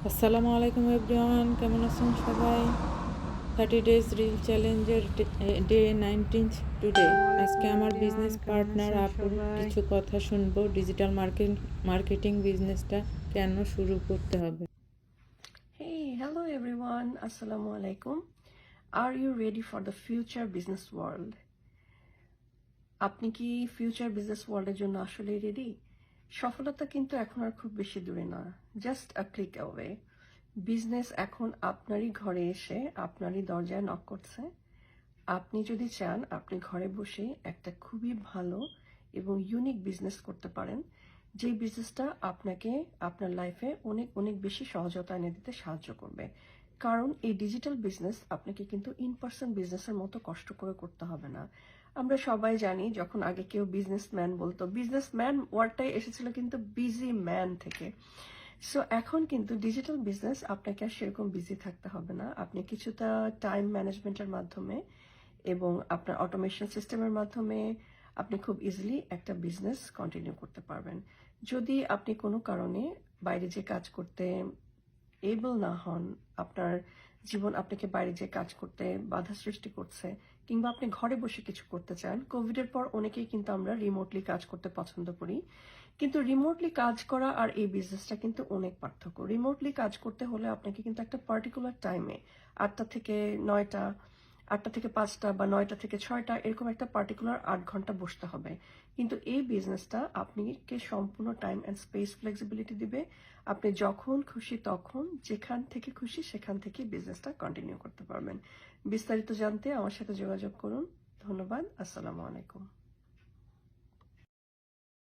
আসসালামু আলাইকুম এভরিওয়ান, কেমন আছেন সবাই? 30 ডেজ রিল চ্যালেঞ্জের ডে 19 টুডে। আজকে আমার বিজনেস পার্টনার আপুর কিছু কথা শুনবো। ডিজিটাল মার্কেটিং বিজনেসটা কেন শুরু করতে হবে। Hey, hello everyone. Assalamu alaikum. Are you ready for the future business world? আপনি কি ফিউচার বিজনেস ওয়ার্ল্ডের জন্য আসলে রেডি? সফলতা কিন্তু এখন আর খুব বেশি দূরে না, জাস্ট আ ক্লিক অ্যাওয়ে। বিজনেস এখন আপনারই ঘরে এসে আপনারই দরজায় নক করছে। আপনি যদি চান আপনি ঘরে বসে একটা খুবই ভালো এবং ইউনিক বিজনেস করতে পারেন, যেই বিজনেসটা আপনাকে আপনার লাইফে অনেক অনেক বেশি সহজতা এনে দিতে সাহায্য করবে। কারণ এই ডিজিটাল বিজনেস আপনাকে কিন্তু ইন পার্সন বিজনেসের মতো কষ্ট করে করতে হবে না। আমরা সবাই জানি যখন আগে কেউ বিজনেসম্যান বলতো, বিজনেসম্যান ওয়ার্ডটাই এসেছিল কিন্তু বিজি ম্যান থেকে। সো এখন কিন্তু ডিজিটাল বিজনেস আপনাকে আর সেরকম বিজি থাকতে হবে না। আপনি কিছুটা টাইম ম্যানেজমেন্টের মাধ্যমে এবং আপনার অটোমেশন সিস্টেমের মাধ্যমে আপনি খুব ইজিলি একটা বিজনেস কন্টিনিউ করতে পারবেন। যদি আপনি কোনো কারণে বাইরে যে কাজ করতে এবল না হন, আপনার জীবন আপনাকে বাইরে যে কাজ করতে বাধা সৃষ্টি করছে, কিংবা আপনি ঘরে বসে কিছু করতে চান, কোভিডের পর অনেকেই কিন্তু আমরা রিমোটলি কাজ করতে পছন্দ করি। কিন্তু রিমোটলি কাজ করা আর এই বিজনেসটা কিন্তু অনেক পার্থক্য। রিমোটলি কাজ করতে হলে আপনাকে কিন্তু একটা পার্টিকুলার টাইমে 8টা থেকে 9টা, 8টা থেকে 5টা বা 9টা থেকে 6টা এরকম একটা পার্টিকুলার 8 ঘন্টা বসতে হবে। কিন্তু এই বিজনেসটা আপনাকে সম্পূর্ণ টাইম অ্যান্ড স্পেস ফ্লেক্সিবিলিটি দিবে। আপনি যখন খুশি তখন যেখান থেকে খুশি সেখান থেকে বিজনেসটা কন্টিনিউ করতে পারবেন। বিস্তারিত জানতে আমার সাথে যোগাযোগ করুন। ধন্যবাদ। আসসালামু আলাইকুম।